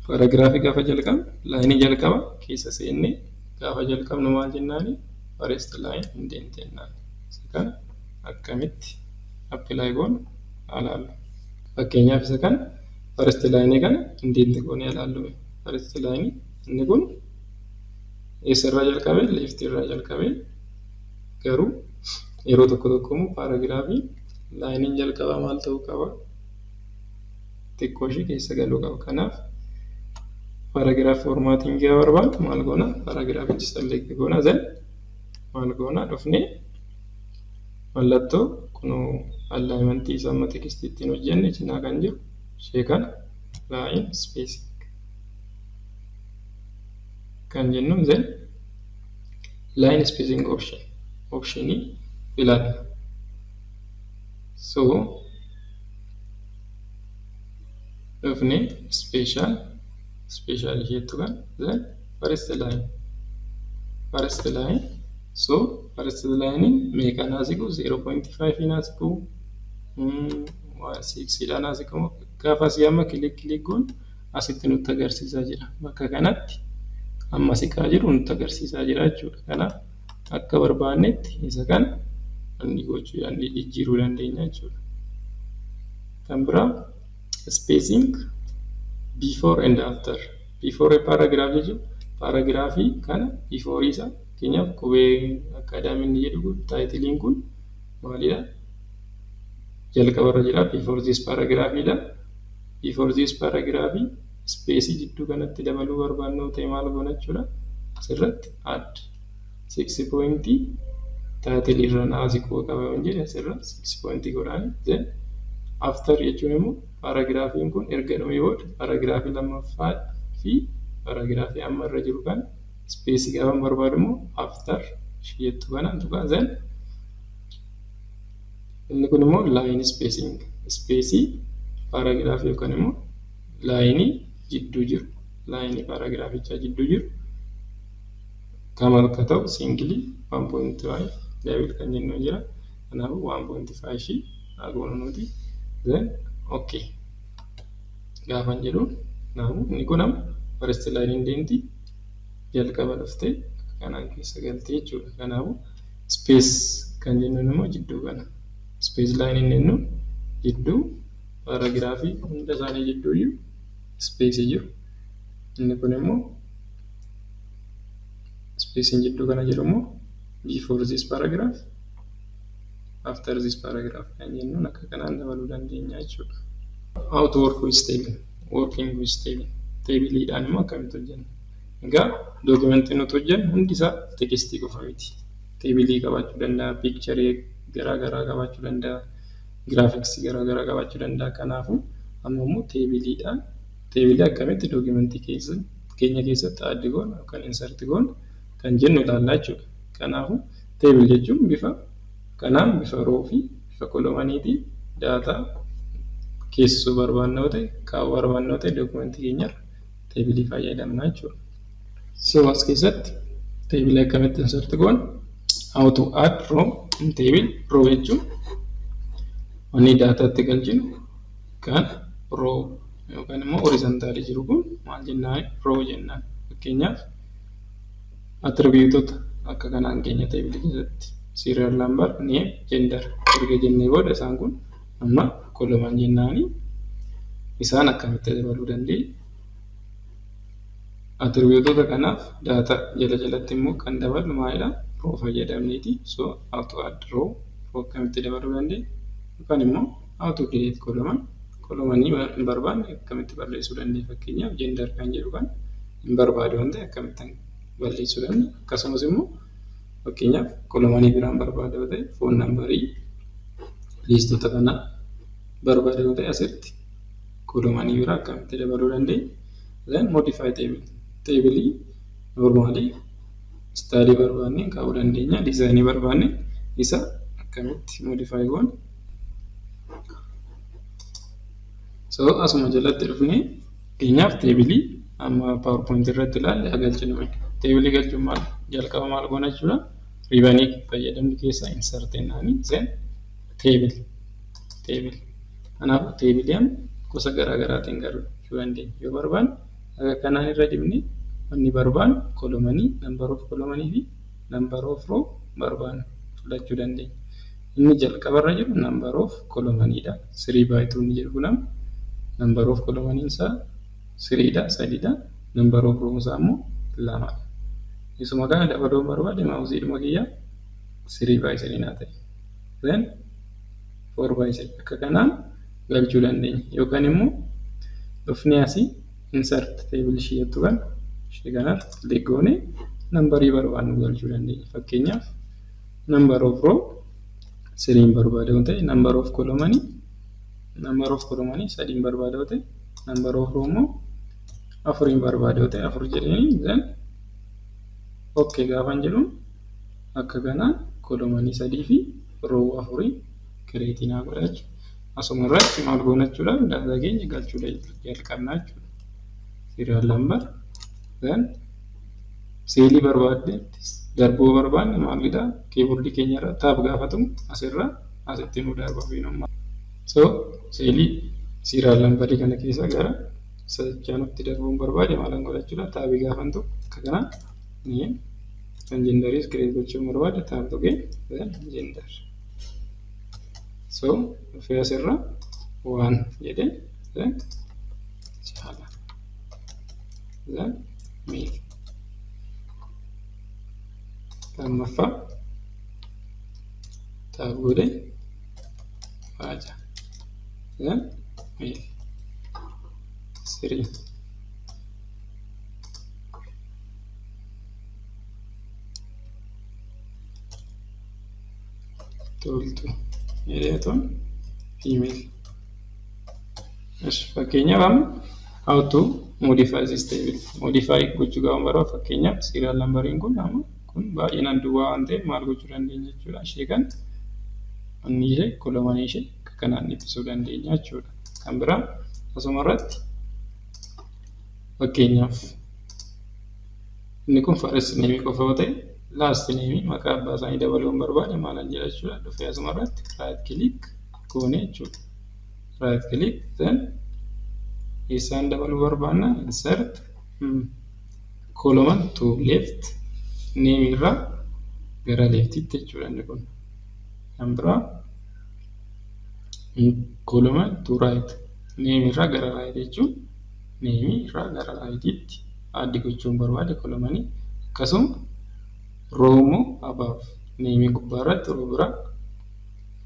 paragraafii gaafa jalqabnu laayinii jalqaba keessa seennee gaafa jalqabnu maal jennaani first line indent jennaan. Isa kana akkamitti apply goonu ilaallu. Fakkeenyaaf isa kana first line kana indent goonee ilaallu. First line inni kun eessarraa jalqabee left irraa jalqabee garuu yeroo tokko immoo paragraafii laayiniin jalqabaa maal ta'uu qaba? Xiqqoo ishee keessa galuu qaba. Kanaaf paragraaf formatting gaafa barbaadu maal goona? Paragraafichi select goona then maal goona dhufnee mallattoo kunoo alignment isaa amma text ittiin hojjenne cinaa kan jiru ishee kana line spacing kan jennu then line spacing optionii filadha. So dhufne special isheettu kan then first line so first line meeqaan asiqu 0.5 in asiqu 6 dhaan asiqu gaafa asii amma kilik goon asitti nutti agarsiisaa jira. Bakka kanatti amma siqaa jiru nutti agarsiisaa jira jechuudha. Kanaaf akka barbaannetti isa kana inni jijjiiruu dandeenya jechuudha. Kan biraa spacing before and after. Before a paragraph jechuun paragraafii kana before isa keenyaaf qubee akaadaamiin jedhu kun taayitiliin kun maalidha? Jalqabarra jira before this paragraph dha. Before this paragraph space jidduu kanatti dabaluu barbaannoo ta'e maal goona jechuudha. Asirratti add 6 point taayitilii irra naasiquu qaba yoo jedhe asirra 6 point godhaan then after jechuun immoo paragraafiin kun erga dhumee booda paragraafii lammaffaa fi paragraafii amma irra jiru kan space gaafa barbaadu immoo after jettu kana tuqaa then inni kun immoo line spacing space paragraafii yookaan immoo line jidduu jiru line paragraafichaa jidduu jiru kam akka ta'u singly 1.5 double kan jennu jira. Kanaafuu 1.5 shi agoonu nuti then okay gaafa jedhu kanaafuu inni kun amma first line indent jalqaba dhuftee kanaan keessa galtee jechuudha. Kanaafuu space kan jennuun immoo jidduu kana space line inni jennu jidduu paragraafii hunda isaanii jidduu jiru space jiru. Inni kun immoo space jidduu kana jiru immoo before this paragraph after this paragraph kan jennuun akka kanaan dabaluu dandeenya jechuudha. How to work with table. Working with table. Tabileedhaan immoo akkamitti hojjenna? Egaa dookumentii nuti hojjennu hundi isaa tekstii qofa miti. Tabilii qabaachuu danda'a, piikcharii garaagaraa qabaachuu danda'a, giraafiksii garaagaraa qabaachuu danda'a. Kanaafuu amma immoo tabiliidhaan tabilii akkamitti dookumentii keenya keessatti addi goona yookaan insert goona kan jennu ilaallaa jechuudha. Kanaafuu table jechuun bifa kanaan bifa roo fi bifa kolomaniitiin daataa keessoo barbaannoo ta'e kaa'uu barbaannoo ta'e dookumentii keenyarra teebilii fayyadamna jechuudha. So as keessatti teebilii akkamitti insert goona? How to add row in table. Row jechuun wanni daataatti galchinu kan row yookaan immoo horizontaalii jiru kun maal jennaan? Row jennaan. Fakkeenyaaf attribuutota akka kanaan keenya teebilii keessatti serial number, name, gender erga jennee booda isaan kun amma koloman jennaani isaan akkamitti dabaluu dandeenya? Attribuutota kanaaf data jalatti immoo kan dabalu maalidha? Row fayyadamneeti. So how to add row akkamitti dabaluu dandeenya? Yookaan immoo how to delete kolomanii hin barbaanne akkamitti balleessuu dandeenya? Fakkeenyaaf gender kan jedhu kan hin barbaadu waan ta'e akkamitti balleessuu dandeenya? Akkasumas immoo fakkeenyaaf kolomanii biraan barbaada yoo ta'e phone numberii liistota kana barbaada yoo ta'e asitti kolomanii biraa akkamitti dabaluu dandeenya? Then modify table. Table normally style barbaanne kaa'uu dandeenya. Design barbaanne isa akkamitti modify goona? So asuma jalatti dhufne keenyaaf table amma PowerPoint irratti ilaalle galchinu. Table galchuun maal jalqaba maal goona jechuudha? Ribbanii fayyadamni keessa insert naani then table. Kanaaf table gosa garaagaraatiin garuu dandeenya. Yoo barbaanne akka kanaan irra dibne wanni barbaannu kolomanii, number of kolomanii fi number of row barbaannu filachuu dandeenya. Inni jalqabarra jiru number of kolomaniidha. 3/2 ni jedhu kun number of kolomanii isaa 3dha, 3dha. Number of row isaa immoo 2dha. Isuma kana dabaluu barbaade maawusii dhuma kiyya 3/3 naa ta'e. Then 4/3 akka kanaan galchuu dandeenya. Yookaan immoo dhufnee asii insert table ishee jettu kan ishee kanatti click goone nambarii barbaannu galchuu dandeenya. Fakkeenyaaf number of row 3 barbaade yoo ta'e number of kolomanii 3 barbaade yoo ta'e number of row immoo 4 barbaade yoo ta'e 4 jedhanii then okay gaafan jedhuun akka kanaan kolomanii 3 fi row 4 create naa godha jechuudha. Asuma irratti maal goona jechuudha? Daataa keenya galchuu jalqabna jechuudha. Serial number then seelii barbaadde darbuu barbaanne maalidha? Keyboardii keenya irra taab gaafatamu asirra asitti nu darba fiinummaa. So seelii serial number kana keessa gara sajjaanutti darbuun barbaade maalan godha jechuudha? Taabii gaafantu akka kanaan ni genderis create gochuun barbaade taab tuqee then gender. So face irra 1 jedhe then chala then male lammaffaa taab godhe waaja then male 3 toltu jedheetuun female. Fakkeenyaaf how to modify this table. Modify gochuu gaafa barbaadu fakkeenyaaf serial numbering kun baay'inaan duwwaa waan ta'eef maal gochuu dandeenya jechuudha. Ishee kan inni ishee kolomanii ishee akka kanaan ittisuu dandeenya jechuudha. Kan biraa asuma irratti fakkeenyaaf inni kun first name qofa yoo ta'e last name maqaa abbaa isaanii dabaluun barbaade maalan jedha jechuudha. Dhufee asuma irratti right click goone jechuudha. Right click then isaan dabaluu barbaanna insert column to left name irraa gara leftitti jechuudha inni kun. Kan biraa column to right name irraa gara right jechuun name irraa gara right'itti addi gochuun barbaade columnii akkasuma row immoo above name gubbaa irratti row biraa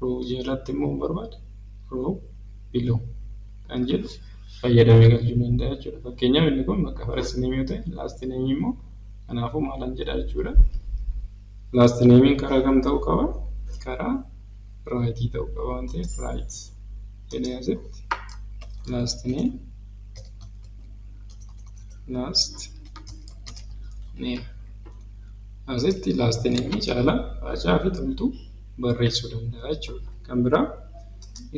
row jalatti immoo barbaade row below kan jedhu fayyadamee galchuu danda'a jechuudha. Fakkeenyaaf inni kun bakka first name yoo ta'e last name immoo kanaafuu maalan jedha jechuudha. Last name karaa kam ta'uu qaba? Karaa right ta'uu qaba waan ta'eef right jedhee asitti last name asitti last name caalaa faacaa fi toltuu barreessuu danda'a jechuudha. Kan biraa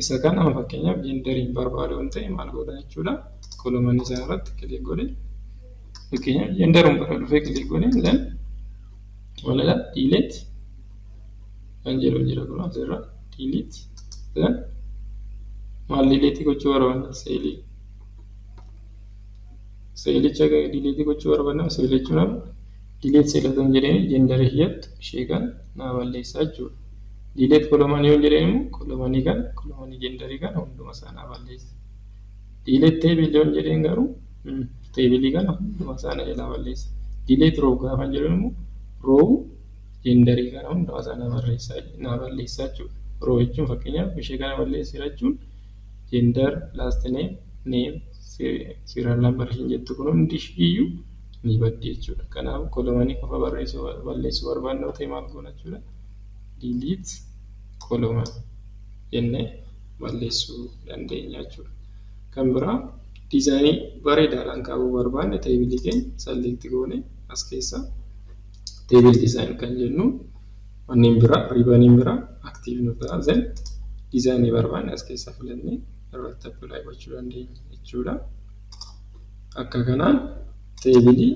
isa kana fakkeenyaaf genderiin barbaadu waan ta'e maal godha jechuudha. Kolomanii isaa irratti kilik godhe fakkeenyaaf genderuun bara dhufee kilik godhe then walala delete kan jedhu jira kun asirra delete then maal delete gochuu barbaanna seelicha delete gochuu barbaanna seelichuudhaaf delete seelatan jedhanii gender hiyyattu ishee kan naa balleessaa jechuudha. Delete kolomanii yoo jedheen immoo kolomanii kan kolomanii genderii kan hunduma isaa naa balleessa. Delete table yoo jedheen garuu table kan hunduma isaa naa balleessa. Delete row gaafa jedheen immoo row genderii kan hunduma isaa naa balleessaa jechuudha. Row jechuun fakkeenyaaf ishee kana balleessira jechuun gender last name serial number hin jettu kun hundi iyyuu ni baddi jechuudha. Kanaaf kolomanii qofa balleessuu barbaanna ta'e maal goona jechuudha. Delete column jennee balleessuu dandeenya jechuudha. Kan biraa diizaayinii bareedaadhaan kaa'uu barbaanne teebilii keenya select goone as keessa teebil diizaayin kan jennu wanneen biraa riibaniin biraa aktiiv nu ta'a zen diizaayinii barbaanne as keessa filannee irratti appilaayi gochuu dandeenya jechuudha. Akka kanaan teebilii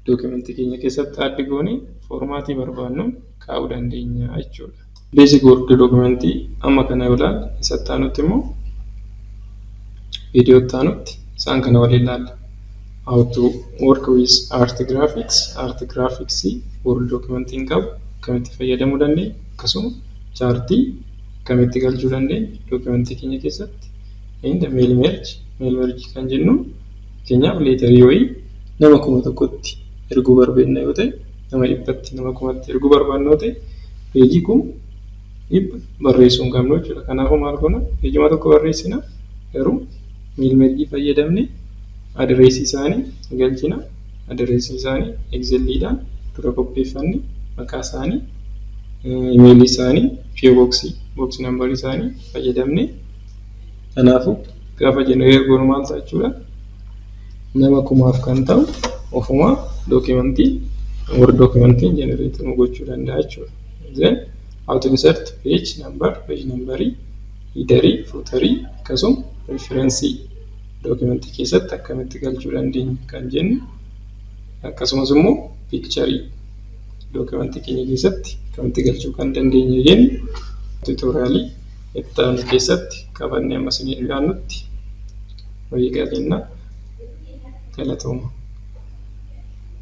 dookimentii keenya keessatti addi goone foormaatii barbaannuun kaa'uu dandeenya jechuudha. Basic Word dookimentii amma kana ilaalle isatti aanutti immoo viidiyoo itti aanutti isaan kana waliin ilaalla. How to work with art graphics. Art graphics Word dookimentiin qabu akkamitti fayyadamuu dandeenya akkasuma chaartii akkamitti galchuu dandeenya dookimentii keenya keessatti. Mail merge kan jennu keenyaaf leetarii wayii nama 1,000tti erguu barbaadna yoo ta'e nama 100tti nama 1,000tti erguu barbaadna yoo ta'e peejii kun barreessuu hin qabnu jechuudha. Kanaafuu maal goona peejii tokko barreessina garuu mail merge fayyadamne adireesii isaanii galchina. Adireesii isaanii Excelidhaan dura qopheeffanne maqaa isaanii imeelii isaanii PO box number isaanii fayyadamne. Kanaafuu gaafa jenereet goonu maal ta'a jechuudha nama 1,000 kan ta'u ofuma dookimentii Word dookimentiin jenereet nu gochuu danda'a jechuudha. Then how to insert page number, headerii, footerii akkasuma referencii dookimentii keessatti akkamitti galchuu dandeenya kan jennu akkasumas immoo piikcharii dookimentii keenya keessatti akkamitti galchuu kan dandeenya jennu tuutoriyaalii itti aanu keessatti qabannee amma isin ilaannutti wayii gaariina galatooma.